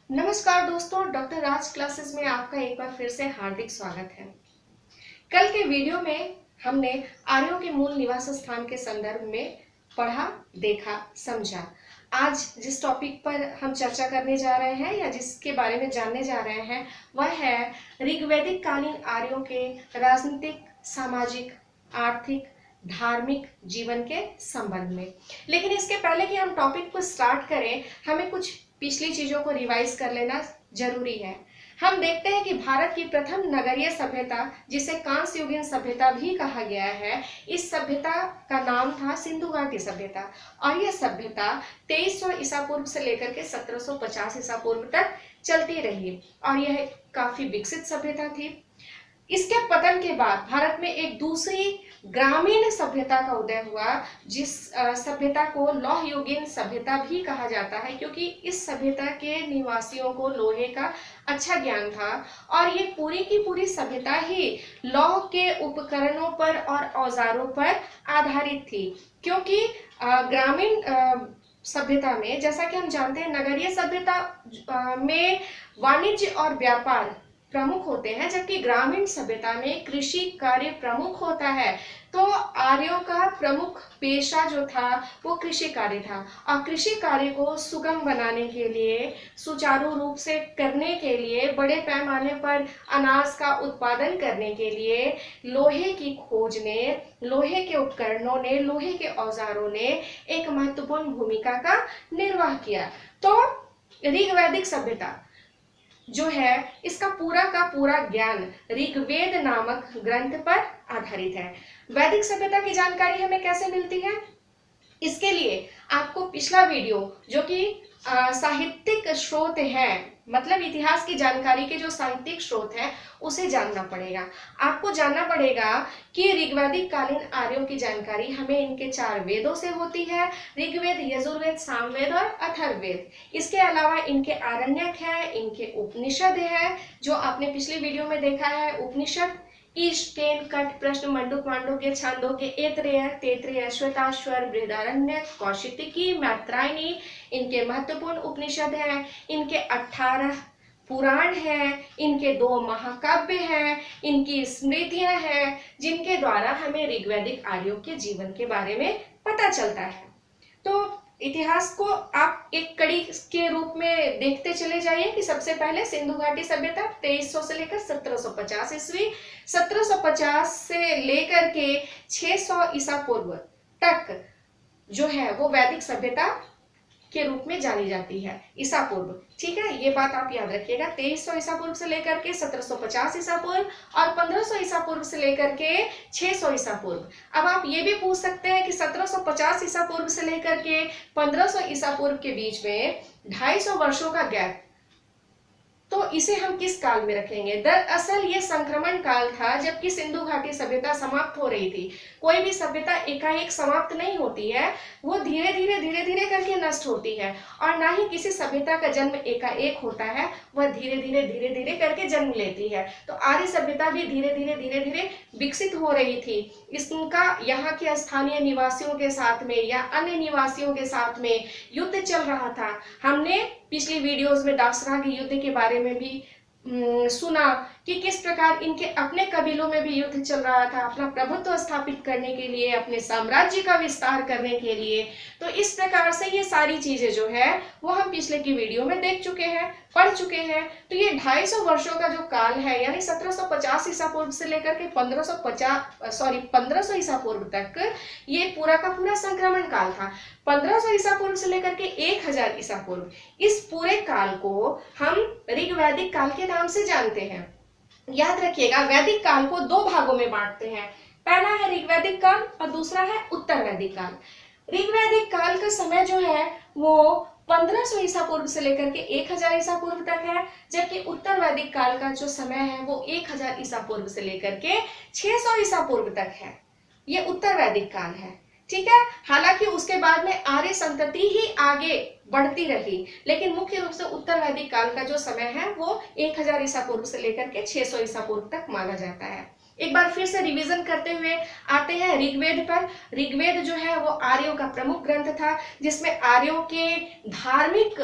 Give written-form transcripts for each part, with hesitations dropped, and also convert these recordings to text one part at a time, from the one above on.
नमस्कार दोस्तों, डॉक्टर राज क्लासेस में आपका एक बार फिर से हार्दिक स्वागत है। कल के वीडियो में हमने आर्यों के मूल निवास स्थान के संदर्भ में पढ़ा, देखा, समझा। आज जिस टॉपिक पर हम चर्चा करने जा रहे हैं या जिसके बारे में जानने जा रहे हैं वह है ऋग्वैदिक कालीन आर्यों के राजनीतिक, सामाजिक, आर्थिक, धार्मिक जीवन के संबंध में। लेकिन इसके पहले कि हम टॉपिक को स्टार्ट करें, हमें कुछ पिछली चीजों को रिवाइज कर लेना जरूरी है। हम देखते हैं कि भारत की प्रथम नगरीय सभ्यता, जिसे कांस्य युगीन सभ्यता भी कहा गया है, इस सभ्यता का नाम था सिंधु घाटी सभ्यता। और यह सभ्यता 2300 ईसा पूर्व से लेकर के 1750 ईसा पूर्व तक चलती रही और यह काफी विकसित सभ्यता थी। इसके पतन के बाद भारत में एक दूसरी ग्रामीण सभ्यता का उदय हुआ, जिस सभ्यता को लौह युगीन सभ्यता भी कहा जाता है, क्योंकि इस सभ्यता के निवासियों को लोहे का अच्छा ज्ञान था और ये पूरी की पूरी सभ्यता ही लौह के उपकरणों पर और औजारों पर आधारित थी। क्योंकि ग्रामीण सभ्यता में, जैसा कि हम जानते हैं, नगरीय सभ्यता में वाणिज्य और व्यापार प्रमुख होते हैं, जबकि ग्रामीण सभ्यता में कृषि कार्य प्रमुख होता है। तो आर्यों का प्रमुख पेशा जो था वो कृषि कार्य था और कृषि कार्य को सुगम बनाने के लिए, सुचारू रूप से करने के लिए, बड़े पैमाने पर अनाज का उत्पादन करने के लिए लोहे की खोज ने, लोहे के उपकरणों ने, लोहे के औजारों ने एक महत्वपूर्ण भूमिका का निर्वाह किया। तो ऋग्वैदिक सभ्यता जो है, इसका पूरा का पूरा ज्ञान ऋग्वेद नामक ग्रंथ पर आधारित है। वैदिक सभ्यता की जानकारी हमें कैसे मिलती है? इसके लिए आपको पिछला वीडियो, जो कि साहित्यिक स्रोत है, मतलब इतिहास की जानकारी के जो साहित्यिक स्रोत है, उसे जानना पड़ेगा। आपको जानना पड़ेगा कि ऋग्वैदिक कालीन आर्यों की जानकारी हमें इनके 4 वेदों से होती है: ऋग्वेद, यजुर्वेद, सामवेद और अथर्ववेद। इसके अलावा इनके आरण्यक है, इनके उपनिषद है, जो आपने पिछली वीडियो में देखा है। उपनिषद ईश, केन, कट, प्रश्न, मंडूक, मांडुक्य, छांदोग्य, ऐतरेय, तैत्तिरीय, श्वेताश्वर, बृहदारण्यक, कौशिकी, मैत्रायणी इनके महत्वपूर्ण उपनिषद हैं। इनके 18 पुराण हैं, इनके 2 महाकाव्य हैं, इनकी स्मृतियां हैं, जिनके द्वारा हमें ऋग्वैदिक आर्यों के जीवन के बारे में पता चलता है। तो इतिहास को आप एक कड़ी के रूप में देखते चले जाइए कि सबसे पहले सिंधु घाटी सभ्यता 2300 से लेकर 1750 ईस्वी, 1750 से लेकर के 600 ईसा पूर्व तक जो है वो वैदिक सभ्यता के रूप में जानी जाती है, ईसा पूर्व। ठीक है, ये बात आप याद रखिएगा। 2300 ईसा पूर्व से लेकर के 1750 ईसा पूर्व और 1500 ईसा पूर्व से लेकर के 600 ईसा पूर्व। अब आप ये भी पूछ सकते हैं कि 1750 ईसा पूर्व से लेकर के 1500 ईसा पूर्व के बीच में 250 वर्षों का गैप, तो इसे हम किस काल में रखेंगे? दरअसल ये संक्रमण काल था, जबकि सिंधु घाटी सभ्यता समाप्त हो रही थी। कोई भी सभ्यता एकाएक समाप्त नहीं होती है, वो धीरे धीरे करके नष्ट होती है। और ना ही किसी सभ्यता का जन्म एकाएक होता है, वह धीरे धीरे करके जन्म लेती है। तो आर्य सभ्यता भी धीरे धीरे विकसित हो रही थी। इसका यहाँ के स्थानीय निवासियों के साथ में या अन्य निवासियों के साथ में युद्ध चल रहा था। हमने पिछली वीडियोस में दासरा के युद्ध के बारे में भी सुना कि किस प्रकार इनके अपने कबीलों में भी युद्ध चल रहा था, अपना प्रभुत्व स्थापित करने के लिए, अपने साम्राज्य का विस्तार करने के लिए। तो इस प्रकार से ये सारी चीजें जो है वो हम पिछले की वीडियो में देख चुके हैं, पढ़ चुके हैं। तो ये 250 वर्षों का जो काल है, यानी 1750 ईसा पूर्व से लेकर के 1500 ईसा पूर्व तक, ये पूरा का पूरा संक्रमण काल था। 1500 ईसा पूर्व से लेकर के 1000 ईसा पूर्व, इस पूरे काल को हम ऋग्वैदिक काल के नाम से जानते हैं। याद रखिएगा, वैदिक काल को 2 भागों में बांटते हैं। पहला है ऋग्वैदिक काल और दूसरा है उत्तर वैदिक काल। ऋग्वैदिक काल का समय जो है वो 1500 ईसा पूर्व से लेकर के 1000 ईसा पूर्व तक है, जबकि उत्तर वैदिक काल का जो समय है वो 1000 ईसा पूर्व से लेकर के 600 ईसा पूर्व तक है। ये उत्तर वैदिक काल है। ठीक है, हालांकि उसके बाद में आर्य संतति ही आगे बढ़ती रही, लेकिन मुख्य रूप से उत्तर वैदिक काल का जो समय है वो 1000 ईसा पूर्व से लेकर के 600 ईसा पूर्व तक माना जाता है। एक बार फिर से रिवीजन करते हुए आते हैं ऋग्वेद पर। ऋग्वेद जो है वो आर्यों का प्रमुख ग्रंथ था, जिसमें आर्यों के धार्मिक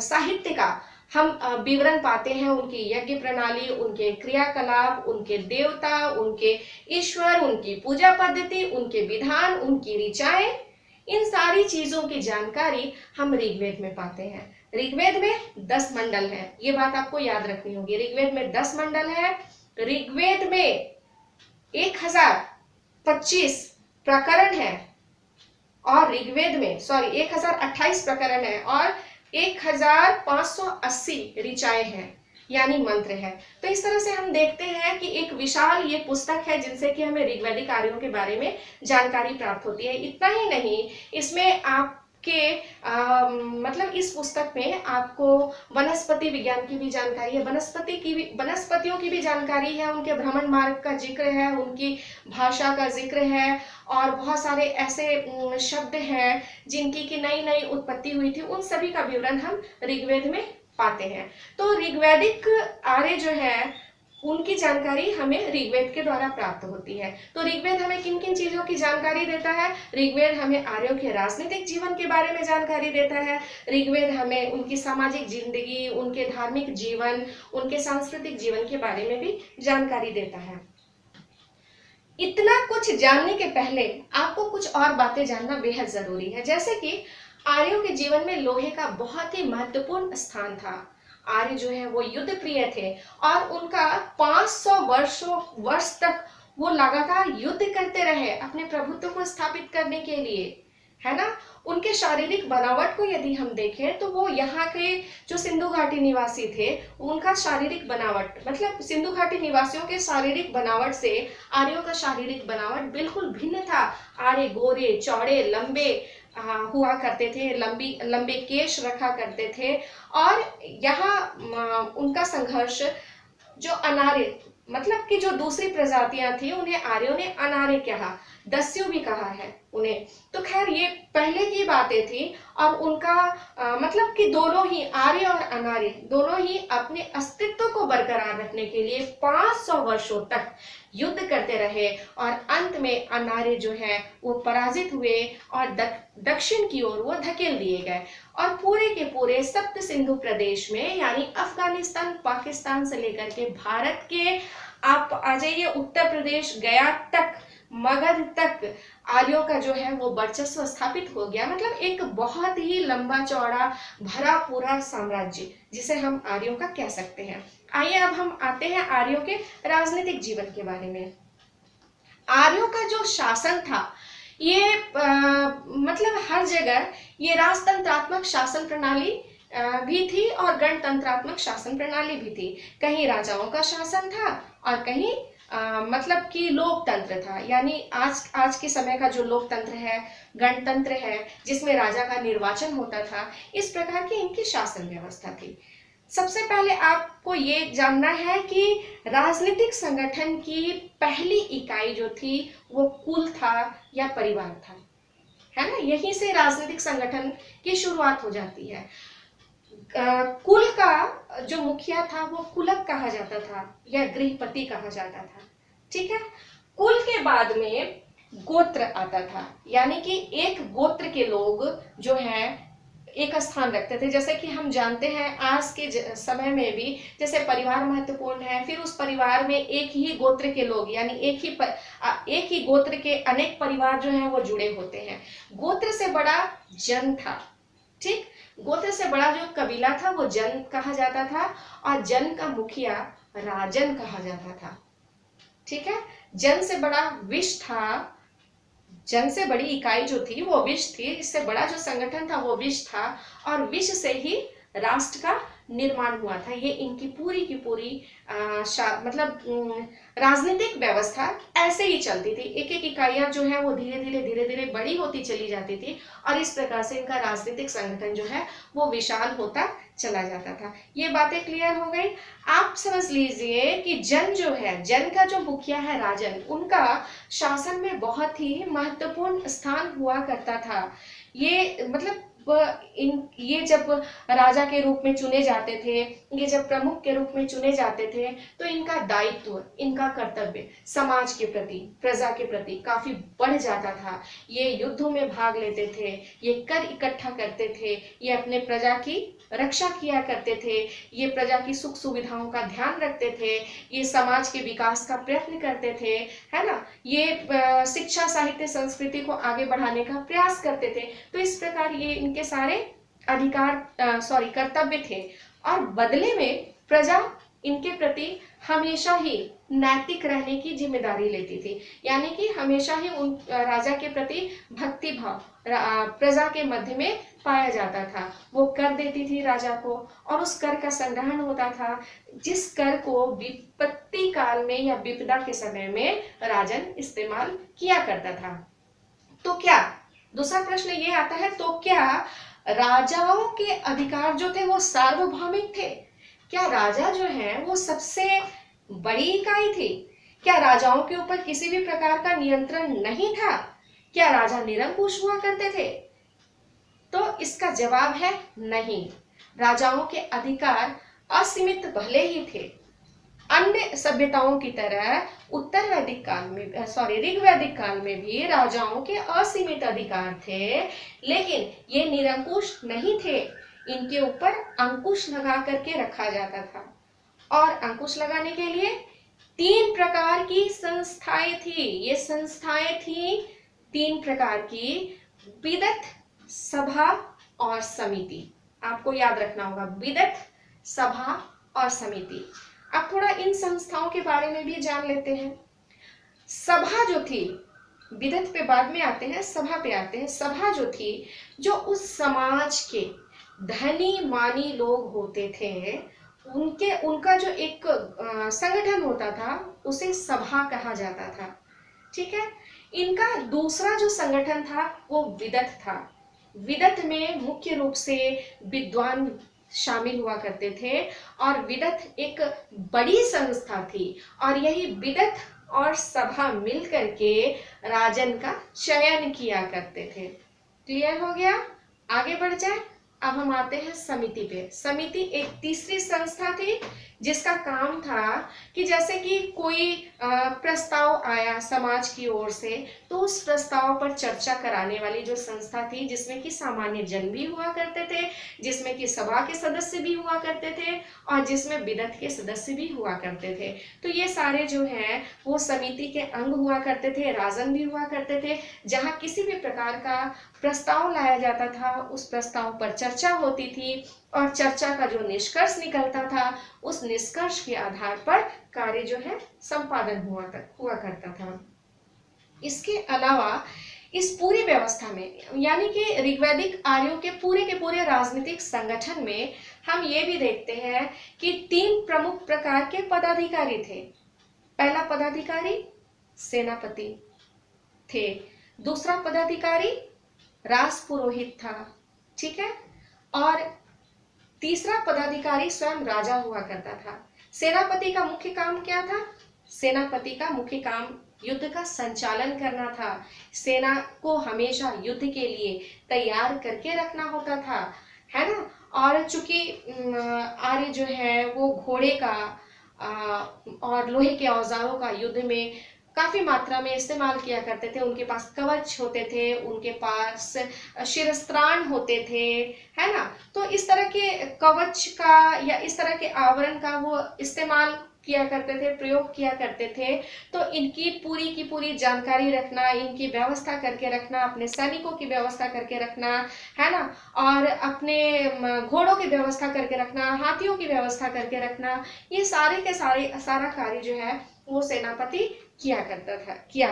साहित्य का हम विवरण पाते हैं उनकी यज्ञ प्रणाली, उनके क्रियाकलाप, उनके देवता, उनके ईश्वर, उनकी पूजा पद्धति, उनके विधान, उनकी ऋचाएं, इन सारी चीजों की जानकारी हम ऋग्वेद में पाते हैं। ऋग्वेद में 10 मंडल है, ये बात आपको याद रखनी होगी। ऋग्वेद में 10 मंडल है। ऋग्वेद में 1025 प्रकरण है और ऋग्वेद में 1028 प्रकरण है और 1580 ऋचाएं हैं, यानी मंत्र है। तो इस तरह से हम देखते हैं कि एक विशाल ये पुस्तक है जिनसे कि हमें ऋग्वैदिक आर्यों के बारे में जानकारी प्राप्त होती है। इतना ही नहीं, इसमें आपके मतलब इस पुस्तक में आपको वनस्पति विज्ञान की भी जानकारी है, वनस्पतियों की भी जानकारी है, उनके भ्रमण मार्ग का जिक्र है, उनकी भाषा का जिक्र है और बहुत सारे ऐसे शब्द हैं जिनकी की नई नई उत्पत्ति हुई थी, उन सभी का विवरण हम ऋग्वेद में पाते हैं। तो ऋग्वैदिक आर्य जो है उनकी जानकारी हमें ऋग्वेद के द्वारा प्राप्त होती है। तो ऋग्वेद हमें किन किन चीजों की जानकारी देता है? ऋग्वेद हमें आर्यों के राजनीतिक जीवन के बारे में जानकारी देता है। ऋग्वेद हमें उनकी सामाजिक जिंदगी, उनके धार्मिक जीवन, उनके सांस्कृतिक जीवन के बारे में भी जानकारी देता है। इतना कुछ जानने के पहले आपको कुछ और बातें जानना बेहद जरूरी है, जैसे कि आर्यों के जीवन में लोहे का बहुत ही महत्वपूर्ण स्थान था। आर्य जो है वो युद्ध प्रिय थे और उनका 500 वर्ष तक वो लगातार युद्ध करते रहे अपने प्रभुत्व को स्थापित करने के लिए, है ना। उनके शारीरिक बनावट को यदि हम देखें तो वो यहाँ के जो सिंधु घाटी निवासी थे, उनका शारीरिक बनावट मतलब सिंधु घाटी निवासियों के शारीरिक बनावट से आर्यों का शारीरिक बनावट बिल्कुल भिन्न था। आर्य गोरे, चौड़े, लंबे हुआ करते थे, लंबे केश रखा करते थे और यहाँ उनका संघर्ष जो अनार्य मतलब कि जो दूसरी प्रजातियां थी उन्हें आर्यों ने अनार्य कहा, दस्यु भी कहा है उन्हें। तो खैर ये पहले की बातें थी और उनका मतलब कि दोनों ही आर्य और अनार्य दोनों ही अपने अस्तित्व को बरकरार रखने के लिए 500 वर्षों तक युद्ध करते रहे और अंत में अनार्य जो है वो पराजित हुए और दक्षिण की ओर वो धकेल दिए गए और पूरे के पूरे सप्त सिंधु प्रदेश में यानी अफगानिस्तान, पाकिस्तान से लेकर के भारत के आप आ जाइए उत्तर प्रदेश, गया तक, मगध तक आर्यों का जो है वो वर्चस्व स्थापित हो गया। मतलब एक बहुत ही लंबा चौड़ा भरा पूरा साम्राज्य जिसे हम आर्यों का कह सकते हैं। आइए अब हम आते हैं आर्यों के राजनीतिक जीवन के बारे में। आर्यों का जो शासन था ये मतलब हर जगह ये राजतंत्रात्मक शासन प्रणाली भी थी और गणतंत्रात्मक शासन प्रणाली भी थी। कहीं राजाओं का शासन था और कहीं मतलब कि लोकतंत्र था, यानी आज के समय का जो लोकतंत्र है, गणतंत्र है जिसमें राजा का निर्वाचन होता था, इस प्रकार की इनकी शासन व्यवस्था थी। सबसे पहले आपको ये जानना है कि राजनीतिक संगठन की पहली इकाई जो थी वो कुल था या परिवार था, है ना। यहीं से राजनीतिक संगठन की शुरुआत हो जाती है। कुल का जो मुखिया था वो कुलक कहा जाता था या गृहपति कहा जाता था, ठीक है। कुल के बाद में गोत्र आता था, यानी कि एक गोत्र के लोग जो है एक स्थान रखते थे। जैसे कि हम जानते हैं आज के समय में भी जैसे परिवार महत्वपूर्ण है, फिर उस परिवार में एक ही गोत्र के लोग यानी एक ही गोत्र के अनेक परिवार जो हैं वो जुड़े होते हैं। गोत्र से बड़ा जन था, ठीक। गोत्र से बड़ा जो कबीला था वो जन कहा जाता था और जन का मुखिया राजन कहा जाता था, ठीक है। जन से बड़ा विश था, जन से बड़ी इकाई जो थी वो विश थी, इससे बड़ा जो संगठन था वो विश था और विश से ही राष्ट्र का निर्माण हुआ था। ये इनकी पूरी की पूरी मतलब राजनीतिक व्यवस्था ऐसे ही चलती थी। एक एक इकाइयां जो है वो धीरे धीरे बड़ी होती चली जाती थी और इस प्रकार से इनका राजनीतिक संगठन जो है वो विशाल होता चला जाता था। ये बातें क्लियर हो गई। आप समझ लीजिए कि जन जो है, जन का जो मुखिया है राजन, उनका शासन में बहुत ही महत्वपूर्ण स्थान हुआ करता था। ये मतलब ये जब राजा के रूप में चुने जाते थे, ये जब प्रमुख के रूप में चुने जाते थे, तो इनका दायित्व, इनका कर्तव्य समाज के प्रति, प्रजा के प्रति काफी बढ़ जाता था। ये युद्धों में भाग लेते थे, ये कर इकट्ठा करते थे, ये अपने प्रजा की रक्षा किया करते थे, ये प्रजा की सुख सुविधाओं का ध्यान रखते थे, ये समाज के विकास का प्रयत्न करते थे, है ना, ये शिक्षा साहित्य संस्कृति को आगे बढ़ाने का प्रयास करते थे। तो इस प्रकार ये इनके सारे कर्तव्य थे, और बदले में प्रजा इनके प्रति हमेशा ही नैतिक रहने की जिम्मेदारी लेती थी। यानी कि हमेशा ही उन राजा के प्रति भक्ति भाव प्रजा के मध्य में पाया जाता था। वो कर देती थी राजा को, और उस कर का संग्रहण होता था, जिस कर को विपत्ति काल में या विपदा के समय में राजन इस्तेमाल किया करता था। तो क्या, दूसरा प्रश्न ये आता है, तो क्या राजाओं के अधिकार जो थे वो सार्वभौमिक थे? क्या राजा जो है वो सबसे बड़ी इकाई थी? क्या राजाओं के ऊपर किसी भी प्रकार का नियंत्रण नहीं था? क्या राजा निरंकुश हुआ करते थे? तो इसका जवाब है नहीं। राजाओं के अधिकार असीमित भले ही थे, अन्य सभ्यताओं की तरह ऋग्वैदिक काल में भी राजाओं के असीमित अधिकार थे, लेकिन ये निरंकुश नहीं थे। इनके ऊपर अंकुश लगा करके रखा जाता था, और अंकुश लगाने के लिए 3 प्रकार की संस्थाएं थी। ये संस्थाएं थी 3 प्रकार की: विदत, सभा और समिति। आपको याद रखना होगा, विदत, सभा और समिति। अब थोड़ा इन संस्थाओं के बारे में भी जान लेते हैं। सभा जो थी, विदत पे बाद में आते हैं, सभा पे आते हैं। सभा जो थी, जो उस समाज के धनी मानी लोग होते थे, उनका जो एक संगठन होता था, उसे सभा कहा जाता था। ठीक है। इनका दूसरा जो संगठन था वो विदत था। विदत में मुख्य रूप से विद्वान शामिल हुआ करते थे, और विदत एक बड़ी संस्था थी, और यही विदत और सभा मिल करके राजन का चयन किया करते थे। क्लियर हो गया? आगे बढ़ जाए। अब हम आते हैं समिति पे। समिति एक तीसरी संस्था थी, जिसका काम था कि जैसे कि कोई प्रस्ताव आया समाज की ओर से, तो उस प्रस्ताव पर चर्चा कराने वाली जो संस्था थी, जिसमें कि सामान्य जन भी हुआ करते थे, जिसमें कि सभा के सदस्य भी हुआ करते थे, और जिसमें विदत के सदस्य भी हुआ करते थे। तो ये सारे जो हैं वो समिति के अंग हुआ करते थे, राजन भी हुआ करते थे। जहाँ किसी भी प्रकार का प्रस्ताव लाया जाता था, उस प्रस्ताव पर चर्चा होती थी, और चर्चा का जो निष्कर्ष निकलता था, उस निष्कर्ष के आधार पर कार्य जो है संपादन हुआ करता था। इसके अलावा इस पूरी व्यवस्था में, यानी कि ऋग्वैदिक आर्यों के पूरे राजनीतिक संगठन में, हम ये भी देखते हैं कि 3 प्रमुख प्रकार के पदाधिकारी थे। पहला पदाधिकारी सेनापति थे, दूसरा पदाधिकारी राजपुरोहित था, ठीक है, और तीसरा पदाधिकारी स्वयं राजा हुआ करता था। सेनापति का मुख्य काम क्या था? सेनापति का मुख्य काम युद्ध का संचालन करना था। सेना को हमेशा युद्ध के लिए तैयार करके रखना होता था, है ना। और चूंकि आर्य जो है वो घोड़े का और लोहे के औजारों का युद्ध में काफी मात्रा में इस्तेमाल किया करते थे। उनके पास कवच होते थे, उनके पास शिरस्त्राण होते थे, है ना। तो इस तरह के कवच का या इस तरह के आवरण का वो इस्तेमाल किया करते थे, प्रयोग किया करते थे। तो इनकी पूरी की पूरी जानकारी रखना, इनकी व्यवस्था करके रखना, अपने सैनिकों की व्यवस्था करके रखना, है ना, और अपने घोड़ों की व्यवस्था करके रखना, हाथियों की व्यवस्था करके रखना, ये सारे के सारा कार्य जो है वो सेनापति किया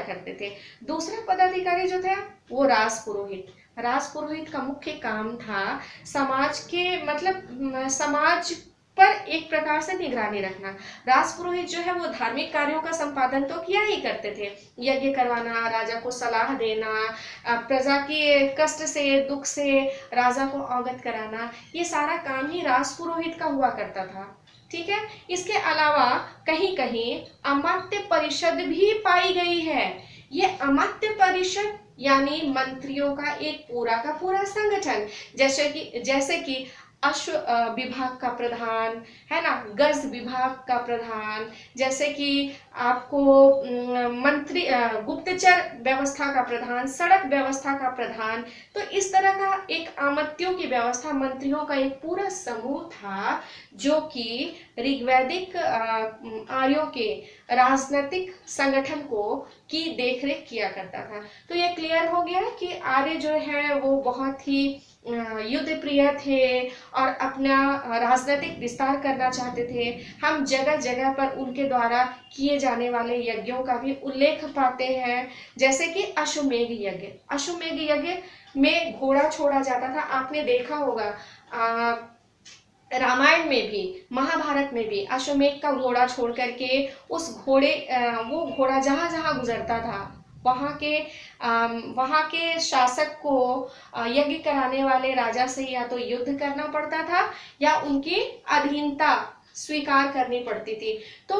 करते थे। दूसरा पदाधिकारी जो था वो राजपुरोहित। राजपुरोहित का मुख्य काम था समाज के समाज पर एक प्रकार से निगरानी रखना। राजपुरोहित जो है वो धार्मिक कार्यों का संपादन तो किया ही करते थे, यज्ञ करवाना, राजा को सलाह देना, प्रजा के कष्ट से दुख से राजा को अवगत कराना, ये सारा काम ही राजपुरोहित का हुआ करता था, ठीक है। इसके अलावा कहीं कहीं अमात्य परिषद भी पाई गई है। ये अमात्य परिषद यानी मंत्रियों का एक पूरा का पूरा संगठन। जैसे कि अश्व विभाग का प्रधान है ना, गज विभाग का प्रधान, जैसे कि आपको गुप्तचर व्यवस्था का प्रधान, सड़क व्यवस्था का प्रधान। तो इस तरह का एक आमत्यों की व्यवस्था, मंत्रियों का एक पूरा समूह था जो कि ऋग्वैदिक आर्यों के राजनीतिक संगठन को की देखरेख किया करता था। तो ये क्लियर हो गया कि आर्य जो है वो बहुत ही युद्ध प्रिय थे और अपना राजनीतिक विस्तार करना चाहते थे। हम जगह जगह पर उनके द्वारा किए जाने वाले यज्ञों का भी उल्लेख पाते हैं, जैसे कि अश्वमेध यज्ञ। अश्वमेध यज्ञ में घोड़ा छोड़ा जाता था, आपने देखा होगा रामायण में भी, महाभारत में भी अश्वमेध का घोड़ा छोड़ करके उस वो घोड़ा जहां जहां गुजरता था वहां के शासक को यज्ञ कराने वाले राजा से या तो युद्ध करना पड़ता था या उनकी अधीनता स्वीकार करनी पड़ती थी। तो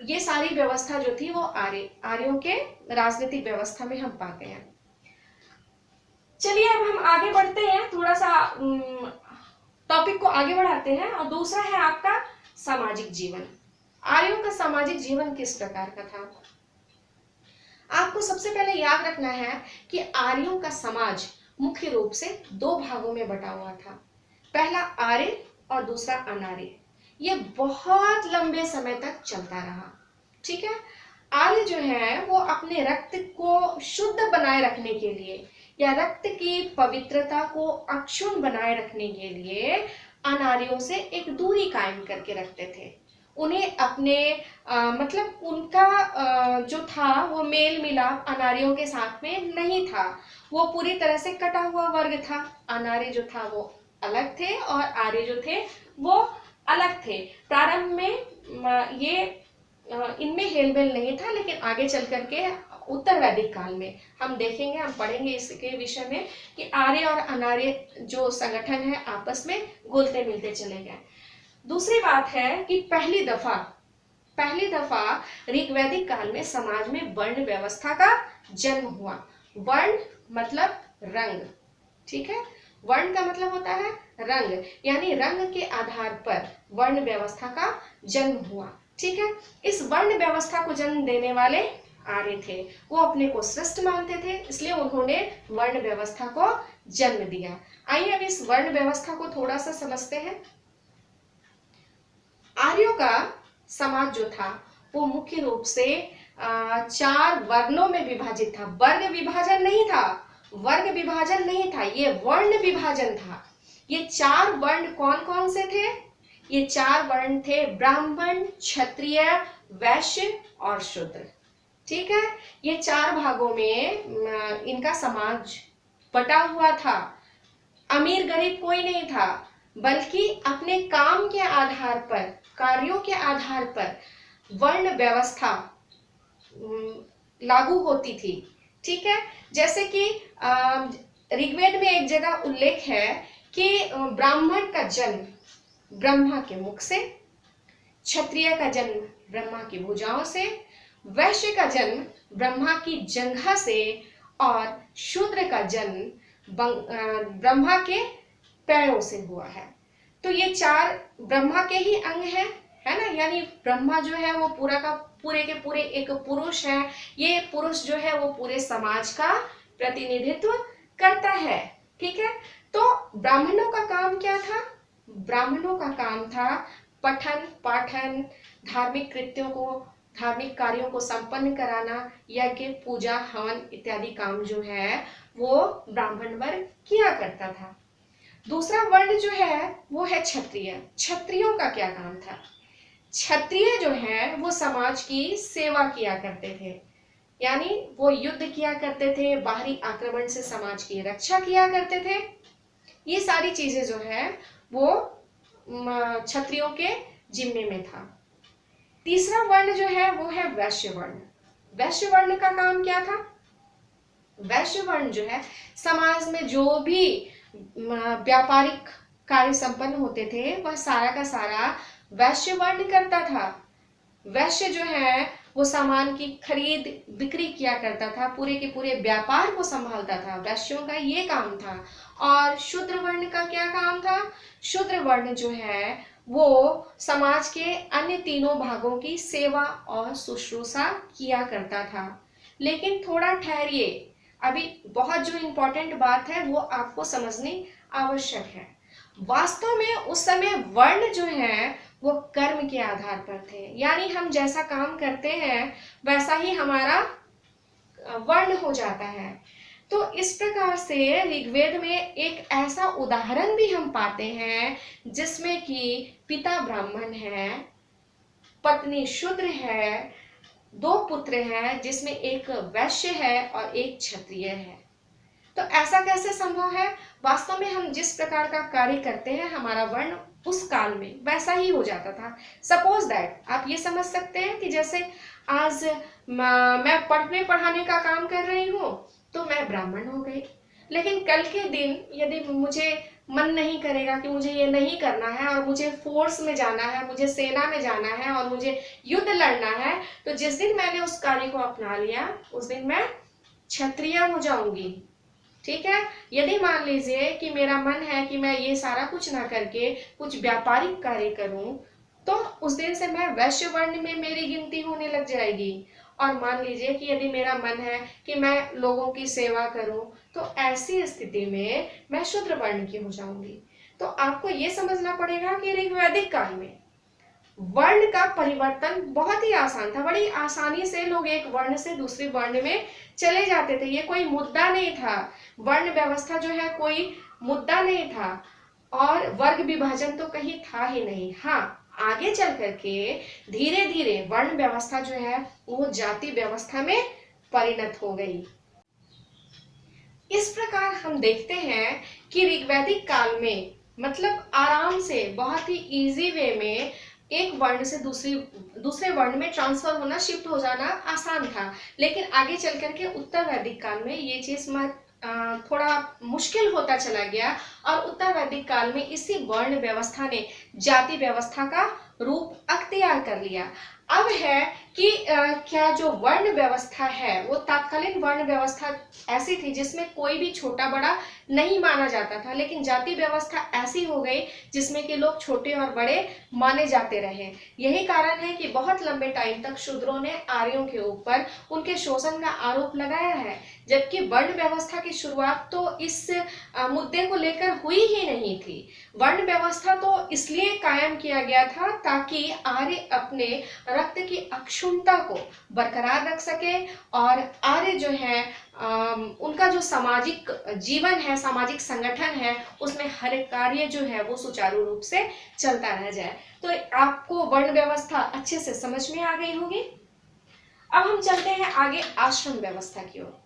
ये सारी व्यवस्था जो थी वो आर्यों के राजनीतिक व्यवस्था में हम पाते हैं। चलिए अब हम आगे बढ़ते हैं, थोड़ा सा टॉपिक को आगे बढ़ाते हैं। और दूसरा है आपका सामाजिक जीवन। आर्यों का सामाजिक जीवन किस प्रकार का था? आपको सबसे पहले याद रखना है कि आर्यों का समाज मुख्य रूप से दो भागों में बटा हुआ था। पहला आर्य और दूसरा अनार्य। ये बहुत लंबे समय तक चलता रहा। ठीक है, आर्य जो है वो अपने रक्त को शुद्ध बनाए रखने के लिए या रक्त की पवित्रता को अक्षुण्ण बनाए रखने के लिए अनार्यों से एक दूरी कायम करके रखते थे। उन्हें अपने मतलब उनका जो था वो मेल मिलाप अनार्यों के साथ में नहीं था। वो पूरी तरह से कटा हुआ वर्ग था। अनार्य जो था वो अलग थे और आर्य जो थे वो अलग थे। प्रारंभ में ये इनमें हेलमेल नहीं था, लेकिन आगे चल करके उत्तर वैदिक काल में हम देखेंगे, हम पढ़ेंगे इसके विषय में कि आर्य और अनार्य जो संगठन है आपस में घुलते मिलते चले गए। दूसरी बात है कि पहली दफा ऋग्वैदिक काल में समाज में वर्ण व्यवस्था का जन्म हुआ। वर्ण मतलब रंग, ठीक है, वर्ण का मतलब होता है रंग, यानी रंग के आधार पर वर्ण व्यवस्था का जन्म हुआ। ठीक है, इस वर्ण व्यवस्था को जन्म देने वाले आर्य थे। वो अपने को श्रेष्ठ मानते थे, इसलिए उन्होंने वर्ण व्यवस्था को जन्म दिया। आइए अब इस वर्ण व्यवस्था को थोड़ा सा समझते हैं। आर्यों का समाज जो था वो मुख्य रूप से 4 वर्णों में विभाजित था। वर्ग विभाजन नहीं था, ये वर्ण विभाजन था। ये 4 वर्ण कौन कौन से थे? ये 4 वर्ण थे ब्राह्मण, क्षत्रिय, वैश्य और शूद्र। ठीक है, ये 4 भागों में इनका समाज बटा हुआ था। अमीर गरीब कोई नहीं था, बल्कि अपने काम के आधार पर, कार्यों के आधार पर वर्ण व्यवस्था लागू होती थी। ठीक है, जैसे कि ऋग्वेद में एक जगह उल्लेख है कि ब्राह्मण का जन्म ब्रह्मा के मुख से, क्षत्रिय का जन्म ब्रह्मा की भुजाओं से, वैश्य का जन्म ब्रह्मा की जंघा से और शूद्र का जन्म ब्रह्मा के पैरों से हुआ है। तो ये 4 ब्रह्मा के ही अंग है ना, यानी ब्रह्मा जो है वो पूरे के पूरे एक पुरुष है। ये पुरुष जो है वो पूरे समाज का प्रतिनिधित्व करता है। ठीक है, तो ब्राह्मणों का काम क्या था? ब्राह्मणों का काम था पठन पाठन, धार्मिक कार्यों को संपन्न कराना, यज्ञ पूजा हवन इत्यादि काम जो है वो ब्राह्मण वर्ग किया करता था। दूसरा वर्ण जो है वो है क्षत्रिय। क्षत्रियों का क्या काम था? क्षत्रिय जो है वो समाज की सेवा किया करते थे, यानी वो युद्ध किया करते थे, बाहरी आक्रमण से समाज की रक्षा किया करते थे। ये सारी चीजें जो है वो क्षत्रियों के जिम्मे में था। तीसरा वर्ण जो है वो है वैश्य वर्ण। वैश्य वर्ण का काम क्या था? वैश्य वर्ण जो है समाज में जो भी व्यापारिक कार्य संपन्न होते थे वह सारा का सारा वैश्य वर्ण करता था। वैश्य जो है वो सामान की खरीद बिक्री किया करता था, पूरे के पूरे व्यापार को संभालता था, वैश्यों का ये काम था। और शूद्र वर्ण का क्या काम था? शूद्र वर्ण जो है वो समाज के अन्य तीनों भागों की सेवा और शुश्रूषा किया करता था। लेकिन थोड़ा ठहरिए, अभी बहुत जो इम्पोर्टेंट बात है वो आपको समझनी आवश्यक है। वास्तव में उस समय वर्ण जो है वो कर्म के आधार पर थे, यानी हम जैसा काम करते हैं वैसा ही हमारा वर्ण हो जाता है। तो इस प्रकार से ऋग्वेद में एक ऐसा उदाहरण भी हम पाते हैं जिसमें कि पिता ब्राह्मण है, पत्नी शूद्र है, दो पुत्र हैं जिसमें एक वैश्य है और एक क्षत्रिय है। तो ऐसा कैसे संभव है? वास्तव में हम जिस प्रकार का कार्य करते हैं हमारा वर्ण उस काल में वैसा ही हो जाता था। सपोज दैट आप ये समझ सकते हैं कि जैसे आज मैं पढ़ने पढ़ाने का काम कर रही हूँ तो मैं ब्राह्मण हो गई, लेकिन कल के दिन यदि मुझे मन नहीं करेगा कि मुझे ये नहीं करना है और मुझे फोर्स में जाना है, मुझे सेना में जाना है और मुझे युद्ध लड़ना है, तो जिस दिन मैंने उस कार्य को अपना लिया उस दिन मैं क्षत्रिय हो जाऊंगी। ठीक है। यदि मान लीजिए कि मेरा मन है कि मैं ये सारा कुछ ना करके कुछ व्यापारिक कार्य करूं, तो उस दिन से मैं वैश्य वर्ण में मेरी गिनती होने लग जाएगी। और मान लीजिए कि यदि मेरा मन है कि मैं लोगों की सेवा करूं, तो ऐसी स्थिति में मैं शूद्र वर्ण की हो जाऊंगी। तो आपको ये समझना पड़ेगा कि ऋग्वैदिक काल में वर्ण का परिवर्तन बहुत ही आसान था। बड़ी आसानी से लोग एक वर्ण से दूसरे वर्ण में चले जाते थे, ये कोई मुद्दा नहीं था। वर्ण व्यवस्था जो है कोई मुद्दा नहीं था और वर्ग विभाजन तो कहीं था ही नहीं। हाँ, आगे चल करके धीरे धीरे वर्ण व्यवस्था जो है वो जाति व्यवस्था में परिणत हो गई। इस प्रकार हम देखते हैं कि ऋग्वैदिक काल में मतलब आराम से बहुत ही इजी वे में एक वर्ण से दूसरे वर्ण में ट्रांसफर होना, शिफ्ट हो जाना आसान था। लेकिन आगे चल करके उत्तर वैदिक काल में ये चीज थोड़ा मुश्किल होता चला गया और उत्तर वैदिक काल में इसी वर्ण व्यवस्था ने जाति व्यवस्था का रूप अख्तियार कर लिया। अब है कि क्या जो वर्ण व्यवस्था है वो तत्कालीन वर्ण व्यवस्था ऐसी थी जिसमें कोई भी छोटा बड़ा नहीं माना जाता था, लेकिन जाति व्यवस्था ऐसी हो गई जिसमें कि लोग छोटे और बड़े माने जाते रहे। यही कारण है कि बहुत लंबे टाइम तक शूद्रों ने आर्यों के ऊपर उनके शोषण का आरोप लगाया है, जबकि वर्ण व्यवस्था की शुरुआत तो इस मुद्दे को लेकर हुई ही नहीं थी। वर्ण व्यवस्था तो इसलिए कायम किया गया था ताकि आर्य अपने रक्त की अक्षुण्णता को बरकरार रख सके और आर्य जो है उनका जो सामाजिक जीवन है, सामाजिक संगठन है, उसमें हर एक कार्य जो है वो सुचारू रूप से चलता रह जाए। तो आपको वर्ण व्यवस्था अच्छे से समझ में आ गई होगी। अब हम चलते हैं आगे आश्रम व्यवस्था की ओर।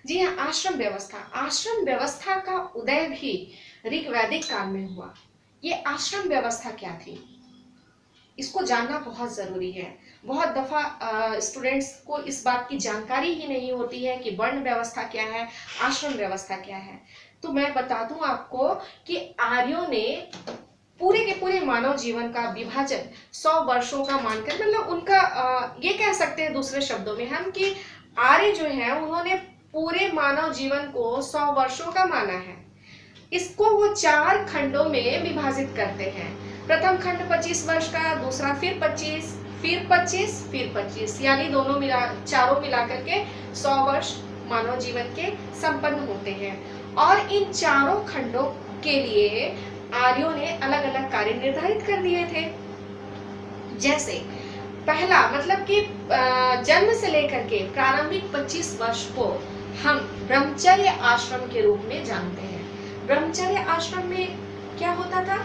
जी हाँ, आश्रम व्यवस्था का उदय भी ऋग्वैदिक काल में हुआ। ये आश्रम व्यवस्था क्या थी इसको जानना बहुत जरूरी है। बहुत दफा स्टूडेंट्स को इस बात की जानकारी ही नहीं होती है कि वर्ण व्यवस्था क्या है, आश्रम व्यवस्था क्या है। तो मैं बता दूं आपको कि आर्यों ने पूरे के पूरे मानव जीवन का विभाजन 100 वर्षों का मानकर, मतलब उनका ये कह सकते हैं दूसरे शब्दों में हम कि आर्य जो है उन्होंने पूरे मानव जीवन को 100 वर्षों का माना है। इसको वो 4 खंडों में विभाजित करते हैं। प्रथम खंड 25 वर्ष का, दूसरा फिर 25, फिर 25, फिर 25, यानी चारों मिला करके 100 वर्ष मानव जीवन के संपन्न होते हैं। और इन चारों खंडों के लिए आर्यों ने अलग अलग कार्य निर्धारित कर दिए थे। जैसे पहला मतलब कि जन्म से लेकर के प्रारंभिक 25 वर्ष को हम ब्रह्मचर्य आश्रम के रूप में जानते हैं। ब्रह्मचर्य आश्रम में क्या होता था?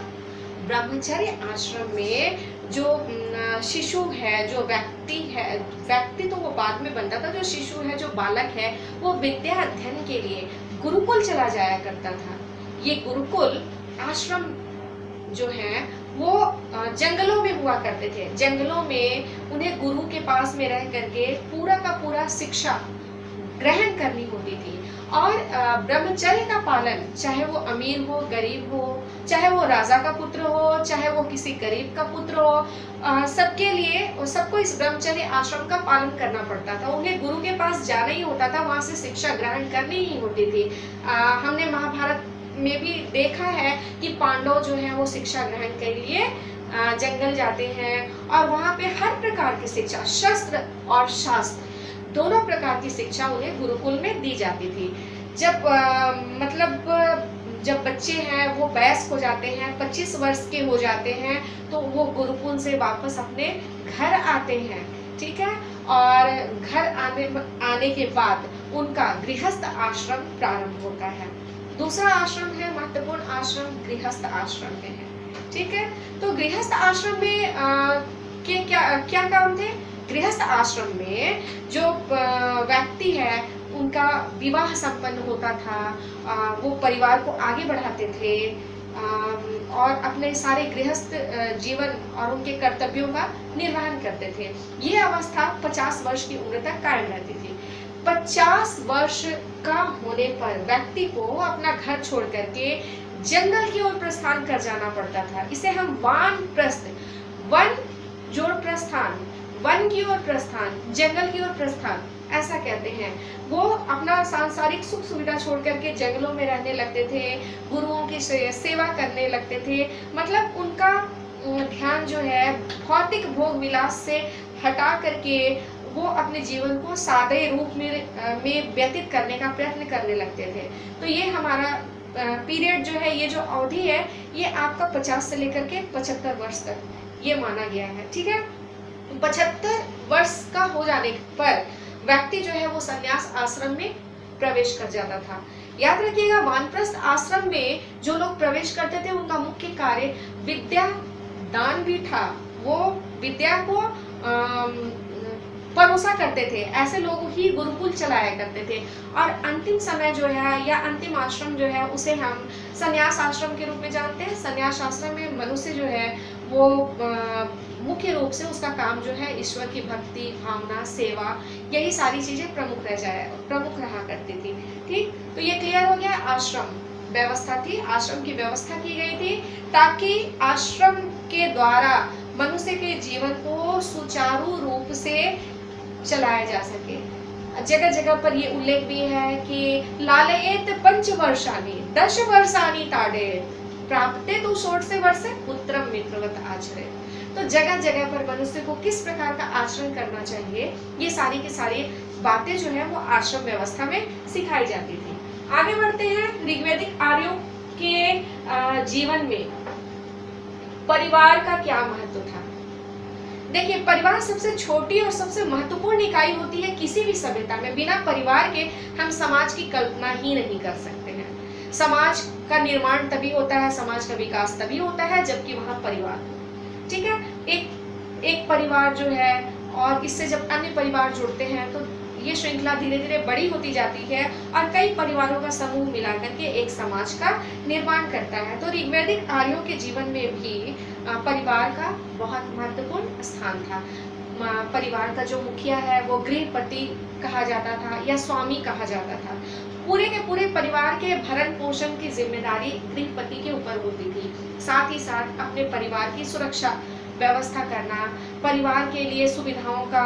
ब्रह्मचर्य आश्रम में जो शिशु है, जो व्यक्ति तो वो बाद में बनता था, जो शिशु है, जो बालक है, वो विद्या अध्ययन के लिए गुरुकुल चला जाया करता था। ये गुरुकुल आश्रम जो है वो जंगलों में हुआ करते थे। जंगलों में उन्हें गुरु के पास में रह करके पूरा का पूरा शिक्षा ग्रहण करनी होती थी। और ब्रह्मचर्य का पालन चाहे वो अमीर हो, गरीब हो, चाहे वो राजा का पुत्र हो, चाहे वो किसी गरीब का पुत्र हो, सबके लिए, सबको इस ब्रह्मचर्य आश्रम का पालन करना पड़ता था। उन्हें गुरु के पास जाना ही होता था, वहां से शिक्षा ग्रहण करनी ही होती थी। हमने महाभारत में भी देखा है कि पांडव जो है वो शिक्षा ग्रहण के लिए जंगल जाते हैं और वहां पे हर प्रकार की शिक्षा, शस्त्र और शास्त्र दोनों प्रकार की शिक्षा उन्हें गुरुकुल में दी जाती थी। जब जब बच्चे हैं वो वयस्क हो जाते हैं, 25 वर्ष के हो जाते हैं, तो वो गुरुकुल से वापस अपने घर आते हैं, ठीक है। और घर आने के बाद उनका गृहस्थ आश्रम प्रारंभ होता है। दूसरा आश्रम है महत्वपूर्ण आश्रम, गृहस्थ आश्रम में है, ठीक है। तो गृहस्थ आश्रम में के क्या काम थे? गृहस्थ आश्रम में जो व्यक्ति है उनका विवाह संपन्न होता था, वो परिवार को आगे बढ़ाते थे और अपने सारे गृहस्थ जीवन और उनके कर्तव्यों का निर्वहन करते थे। ये अवस्था 50 वर्ष की उम्र तक कायम रहती थी। 50 वर्ष का होने पर व्यक्ति को अपना घर छोड़ करके जंगल की ओर प्रस्थान कर जाना पड़ता था। इसे हम वानप्रस्थ, वन जोड़ प्रस्थान, वन की ओर प्रस्थान, जंगल की ओर प्रस्थान ऐसा कहते हैं। वो अपना सांसारिक सुख सुविधा छोड़ करके जंगलों में रहने लगते थे, गुरुओं की सेवा करने लगते थे। मतलब उनका ध्यान जो है भौतिक भोग विलास से हटा करके वो अपने जीवन को सादे रूप में व्यतीत करने का प्रयत्न करने लगते थे। तो ये हमारा पीरियड जो है, ये जो अवधि है, ये आपका 50 से लेकर के 75 वर्ष तक ये माना गया है, ठीक है। 75 वर्ष का हो जाने पर व्यक्ति जो है वो संन्यास आश्रम में प्रवेश कर जाता था। याद रखिएगा, वानप्रस्थ आश्रम में जो लोग प्रवेश करते थे उनका मुख्य कार्य विद्या दान भी था। वो विद्या को परोसा करते थे, ऐसे लोग ही गुरुकुल चलाया करते थे। और अंतिम समय जो है या अंतिम आश्रम जो है उसे हम संन्यास आश्रम के रूप में जानते हैं। संन्यास आश्रम में मनुष्य जो है वो मुख्य रूप से उसका काम जो है ईश्वर की भक्ति, भावना, सेवा, यही सारी चीजें प्रमुख रहा करती थी, ठीक। तो ये क्लियर हो गया। आश्रम व्यवस्था थी, आश्रम की व्यवस्था की गई थी ताकि आश्रम के द्वारा मनुष्य के जीवन को सुचारू रूप से चलाया जा सके। जगह जगह पर ये उल्लेख भी है कि लालयेत 5 वर्षानि 10 वर्षानि ताड़े प्राप्ते तो 16 वर्ष पुत्रम मित्रवत आचरे। तो जगह जगह पर मनुष्य को किस प्रकार का आचरण करना चाहिए, ये सारी की सारी बातें जो है वो आश्रम व्यवस्था में सिखाई जाती थी। आगे बढ़ते हैं। ऋग्वैदिक आर्यों के जीवन में परिवार का क्या महत्व था? देखिए, परिवार सबसे छोटी और सबसे महत्वपूर्ण इकाई होती है किसी भी सभ्यता में। बिना परिवार के हम समाज की कल्पना ही नहीं कर सकते हैं। समाज का निर्माण तभी होता है, समाज का विकास तभी होता है जबकि वहाँ परिवार, ठीक है। एक परिवार जो है और इससे जब अन्य परिवार जुड़ते हैं तो ये श्रृंखला धीरे धीरे बड़ी होती जाती है और कई परिवारों का समूह मिलाकर के एक समाज का निर्माण करता है। तो ऋग्वैदिक आर्यों के जीवन में भी परिवार का बहुत महत्वपूर्ण स्थान था। परिवार का जो मुखिया है वो गृहपति कहा जाता था या स्वामी कहा जाता था। पूरे के पूरे परिवार के भरण पोषण की जिम्मेदारी गृहपति के ऊपर होती थी। साथ ही साथ अपने परिवार की सुरक्षा व्यवस्था करना, परिवार के लिए सुविधाओं का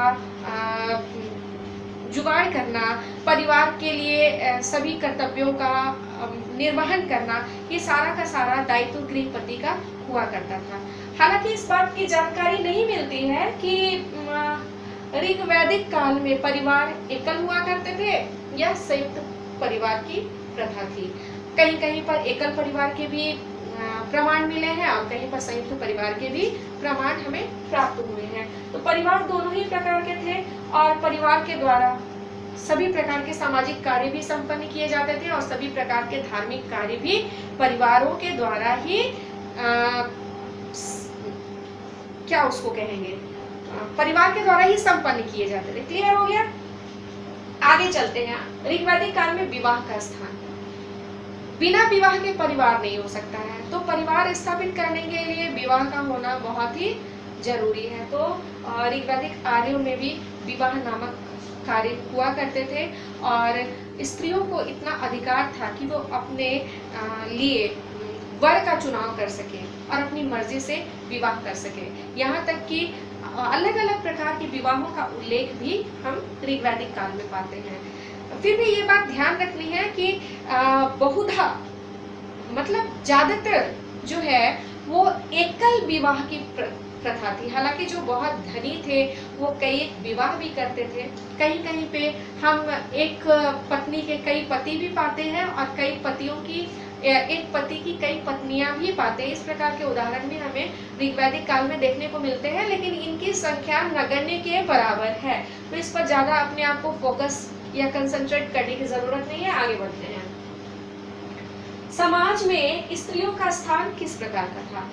जुगाड़ करना, परिवार के लिए सभी कर्तव्यों का निर्वहन करना, ये सारा का सारा दायित्व गृहपति का हुआ करता था। हालांकि इस बात की जानकारी नहीं मिलती है कि ऋग्वैदिक काल में परिवार एकल हुआ करते थे या संयुक्त परिवार की प्रथा थी। कहीं कहीं पर एकल परिवार के भी प्रमाण मिले हैं और कहीं पर संयुक्त परिवार के भी प्रमाण हमें प्राप्त हुए हैं। तो परिवार दोनों ही प्रकार के थे और परिवार के द्वारा सभी प्रकार के सामाजिक कार्य भी संपन्न किए जाते थे और सभी प्रकार के धार्मिक कार्य भी परिवारों के द्वारा ही क्या उसको कहेंगे, परिवार के द्वारा ही संपन्न किए जाते थे। क्लियर हो गया? आगे चलते हैं। ऋग्वैदिक काल में विवाह का स्थान। बिना विवाह के परिवार नहीं हो सकता है, तो परिवार स्थापित करने के लिए विवाह का होना बहुत ही जरूरी है। तो ऋग्वैदिक आर्यों में भी विवाह नामक कार्य हुआ करते थे और स्त्रियों को इतना अधिकार था कि वो अपने लिए वर का चुनाव कर सके और अपनी मर्जी से विवाह कर सके। यहाँ तक कि अलग अलग प्रकार के विवाहों का उल्लेख भी हम ऋग्वैदिक काल में पाते हैं। फिर भी ये बात ध्यान रखनी है कि बहुधा मतलब ज्यादातर जो है वो एकल विवाह की प्रथा थी। हालांकि जो बहुत धनी थे वो कई विवाह भी करते थे। कहीं कहीं पे हम एक पत्नी के कई पति भी पाते हैं और कई पतियों की एक पति की कई पत्नियां भी पाते हैं। इस प्रकार के उदाहरण भी हमें ऋग्वैदिक काल में देखने को मिलते हैं, लेकिन इनकी संख्या नगण्य के बराबर है, तो इस पर ज्यादा अपने आप को फोकस या कंसंट्रेट करने की जरूरत नहीं है। आगे बढ़ते हैं। समाज में स्त्रियों का स्थान किस प्रकार का था?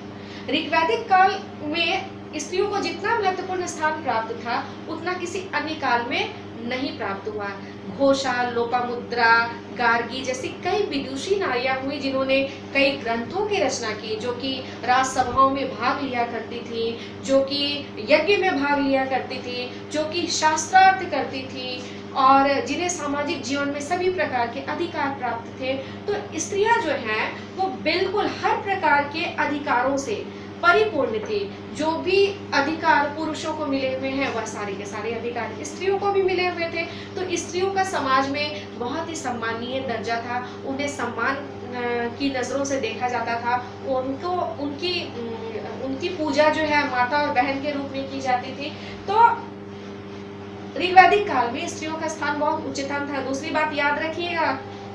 ऋग्वैदिक काल में स्त्रियों को जितना महत्वपूर्ण स्थान प्राप्त था उतना किसी अन्य काल में नहीं प्राप्त हुआ। घोषा, लोपामुद्रा, गार्गी जैसी कई विदुषी नारियां हुई जिन्होंने कई ग्रंथों की रचना की, जो कि राजसभाओं में भाग लिया करती थी, जो कि यज्ञ में भाग लिया करती थी, जो कि शास्त्रार्थ करती थी और जिन्हें सामाजिक जीवन में सभी प्रकार के अधिकार प्राप्त थे। तो स्त्रियां जो हैं वो बिल्कुल हर प्रकार के अधिकारों से परिपूर्ण थी। जो भी अधिकार पुरुषों को मिले हुए हैं वह सारे के सारे अधिकार स्त्रियों को भी मिले हुए थे। तो स्त्रियों का समाज में बहुत ही सम्मानीय दर्जा था, उन्हें सम्मान की नजरों से देखा जाता था। उनको उनकी पूजा जो है माता और बहन के रूप में की जाती थी। तो ऋग्वैदिक काल में स्त्रियों का स्थान बहुत उच्चतम था। दूसरी बात याद रखिएगा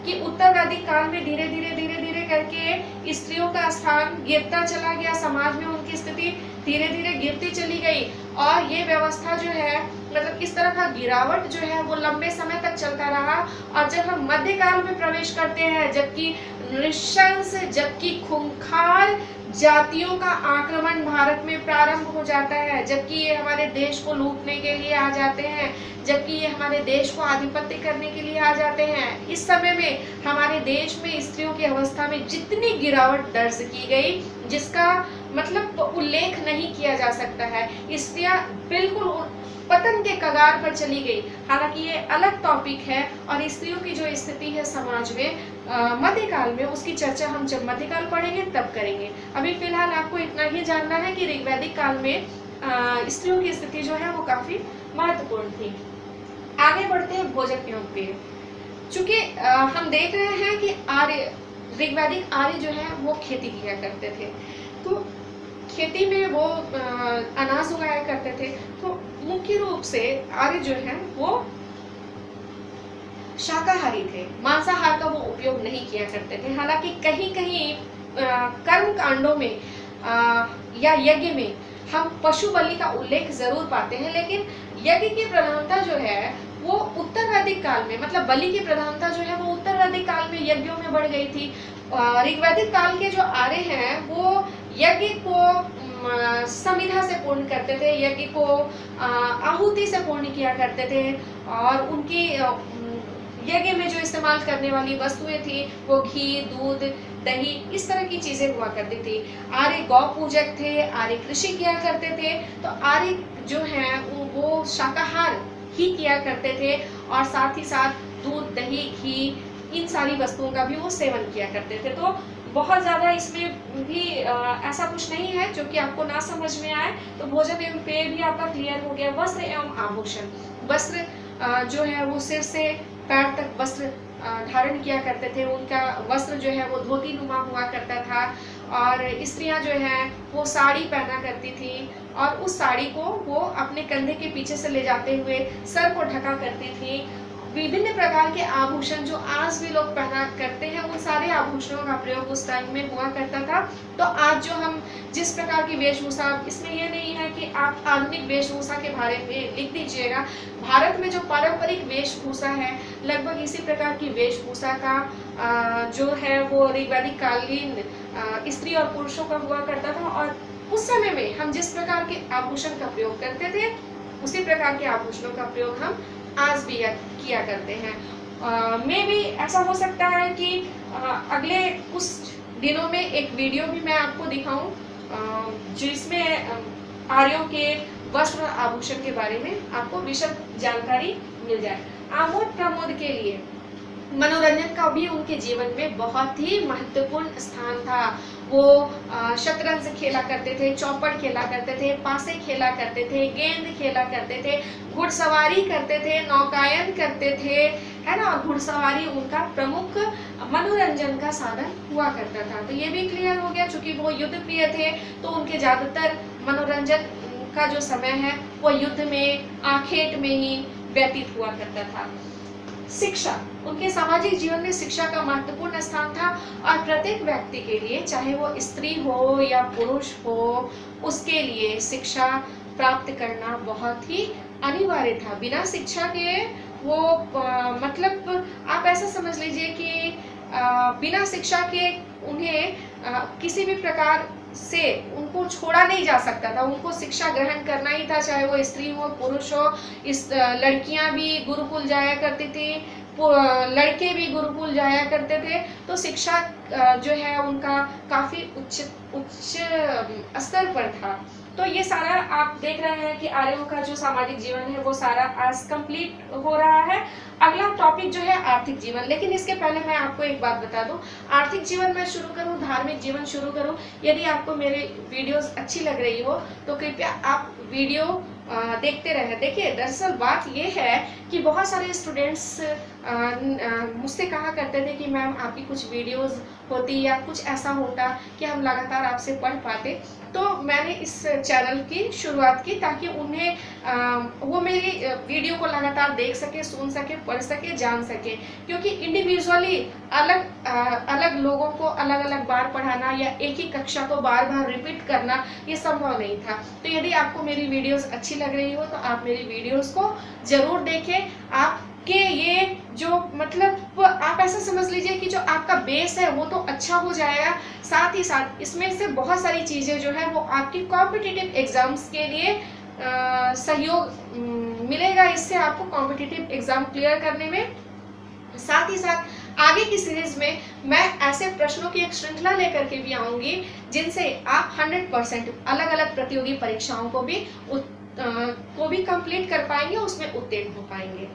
कि उत्तर वैदिक काल में धीरे धीरे करके स्त्रियों का स्थान गिरता चला गया, समाज में उनकी स्थिति धीरे धीरे गिरती चली गई और ये व्यवस्था जो है मतलब इस तरह का गिरावट जो है वो लंबे समय तक चलता रहा। और जब हम मध्यकाल में प्रवेश करते हैं, जबकि नृशंस, जबकि खूंखार जातियों का आक्रमण भारत में प्रारंभ हो जाता है, जबकि ये हमारे देश को लूटने के लिए आ जाते हैं, जबकि ये हमारे देश को आधिपत्य करने के लिए आ जाते हैं, इस समय में हमारे देश में स्त्रियों की अवस्था में जितनी गिरावट दर्ज की गई जिसका मतलब उल्लेख नहीं किया जा सकता है। स्त्रियां बिल्कुल पतन के कगार पर चली गई। हालांकि ये अलग टॉपिक है और स्त्रियों की जो स्थिति है समाज में मध्यकाल में, उसकी चर्चा हम जब मध्यकाल पढ़ेंगे तब करेंगे। अभी फिलहाल आपको इतना ही जानना है कि ऋग्वैदिक काल में स्त्रियों की स्थिति जो है वो काफी महत्वपूर्ण थी। आगे बढ़ते हैं भोजन एवं पेय। चूंकि हम देख रहे हैं कि आर्य, ऋग्वैदिक आर्य जो है वो खेती किया करते थे, तो खेती में वो अनाज उगाया करते थे। तो मुख्य रूप से आर्य जो है वो शाकाहारी थे, मांसाहार का वो उपयोग नहीं किया करते थे। हालांकि कहीं कहीं कर्म कांडों में या यज्ञ में हम पशु बलि का उल्लेख जरूर पाते हैं, लेकिन यज्ञ की प्रधानता जो है वो उत्तर वैदिक काल में, मतलब बलि की प्रधानता जो है वो उत्तर वैदिक काल में यज्ञों में बढ़ गई थी। ऋग्वैदिक काल के जो आर्य हैं वो यज्ञ को समिधा से पूर्ण करते थे, यज्ञ को आहुति से पूर्ण किया करते थे और उनकी यज्ञ में जो इस्तेमाल करने वाली वस्तुएं थी वो घी, दूध, दही, इस तरह की चीजें हुआ करती थी। आर्य गौ पूजक थे, आर्य कृषि किया करते थे। तो आर्य जो है वो शाकाहार ही किया करते थे और साथ ही साथ दूध, दही, घी, इन सारी वस्तुओं का भी वो सेवन किया करते थे। तो बहुत ज्यादा इसमें भी ऐसा कुछ नहीं है जो कि आपको ना समझ में आए। तो भोजन एवं पेय भी आपका क्लियर हो गया। वस्त्र एवं आभूषण, वस्त्र जो है वो सिर से पैर तक वस्त्र धारण किया करते थे। उनका वस्त्र जो है वो धोती नुमा हुआ करता था और स्त्रियां जो है वो साड़ी पहना करती थी और उस साड़ी को वो अपने कंधे के पीछे से ले जाते हुए सर को ढका करती थी। विभिन्न प्रकार के आभूषण जो आज भी लोग पहना करते हैं, उन सारे आभूषणों का प्रयोग उस टाइम में हुआ करता था। तो आज जो हम जिस प्रकार की वेशभूषा, इसमें यह नहीं है कि आप आधुनिक वेशभूषा के बारे में लिख दीजिएगा। भारत में जो पारंपरिक वेशभूषा है लगभग इसी प्रकार की वेशभूषा का जो है वो ऋग्वैदिक कालीन स्त्री और पुरुषों का हुआ करता था और उस समय में हम जिस प्रकार के आभूषण का प्रयोग करते थे उसी प्रकार के आभूषणों का प्रयोग हम आज भी किया करते हैं। में भी ऐसा हो सकता है कि अगले कुछ दिनों में एक वीडियो भी मैं आपको दिखाऊं जिसमें आर्यों के वस्त्र आभूषण के बारे में आपको विशद जानकारी मिल जाए। आमोद प्रमोद के लिए मनोरंजन का भी उनके जीवन में बहुत ही महत्वपूर्ण स्थान था। वो शतरंज खेला करते थे, चौपड़ खेला करते थे, पासे खेला करते थे, गेंद खेला करते थे, घुड़सवारी करते थे, नौकायन करते थे, है ना। और घुड़सवारी उनका प्रमुख मनोरंजन का साधन हुआ करता था। तो ये भी क्लियर हो गया, चूंकि वो युद्ध प्रिय थे तो उनके ज्यादातर मनोरंजन का जो समय है वो युद्ध में, आखेट में ही व्यतीत हुआ करता था। शिक्षा, उनके सामाजिक जीवन में शिक्षा का महत्वपूर्ण स्थान था और प्रत्येक व्यक्ति के लिए, चाहे वो स्त्री हो या पुरुष हो, उसके लिए शिक्षा प्राप्त करना बहुत ही अनिवार्य था। बिना शिक्षा के वो मतलब आप ऐसा समझ लीजिए कि बिना शिक्षा के उन्हें किसी भी प्रकार से उनको छोड़ा नहीं जा सकता था। उनको शिक्षा ग्रहण करना ही था, चाहे वो स्त्री हो पुरुष हो। इस लड़कियां भी गुरुकुल जाया करती थी, लड़के भी गुरुकुल जाया करते थे। तो शिक्षा जो है उनका काफी उच्च स्तर पर था। तो ये सारा आप देख रहे हैं कि आर्यों का जो सामाजिक जीवन है वो सारा आज कंप्लीट हो रहा है। अगला टॉपिक जो है आर्थिक जीवन, लेकिन इसके पहले मैं आपको एक बात बता दूं। आर्थिक जीवन मैं शुरू करूं, धार्मिक जीवन शुरू करूं, यदि आपको मेरे वीडियोस अच्छी लग रही हो तो कृपया आप वीडियो देखते रहे। देखिए, दरअसल बात ये है कि बहुत सारे स्टूडेंट्स मुझसे कहा करते थे कि मैम आपकी कुछ वीडियोस होती या कुछ ऐसा होता कि हम लगातार आपसे पढ़ पाते। तो मैंने इस चैनल की शुरुआत की ताकि उन्हें वो मेरी वीडियो को लगातार देख सके, सुन सके, पढ़ सके, जान सके। क्योंकि इंडिविजुअली अलग लोगों को अलग अलग बार पढ़ाना या एक ही कक्षा को बार बार रिपीट करना ये संभव नहीं था। तो यदि आपको मेरी वीडियोस अच्छी लग रही हो तो आप मेरी वीडियोस को जरूर देखें। आपके ये जो मतलब आप ऐसा समझ लीजिए कि जो आपका बेस है वो तो अच्छा हो जाएगा, साथ ही साथ इसमें से बहुत सारी चीज़ें जो है वो आपकी कॉम्पिटिटिव एग्जाम्स के लिए सहयोग मिलेगा। इससे आपको कॉम्पिटिटिव एग्जाम क्लियर करने में, साथ ही साथ आगे की सीरीज में मैं ऐसे प्रश्नों की एक श्रृंखला लेकर के भी आऊंगी जिनसे आप 100% अलग अलग प्रतियोगी परीक्षाओं को भी कंप्लीट कर पाएंगे, उसमें उत्तीर्ण हो पाएंगे।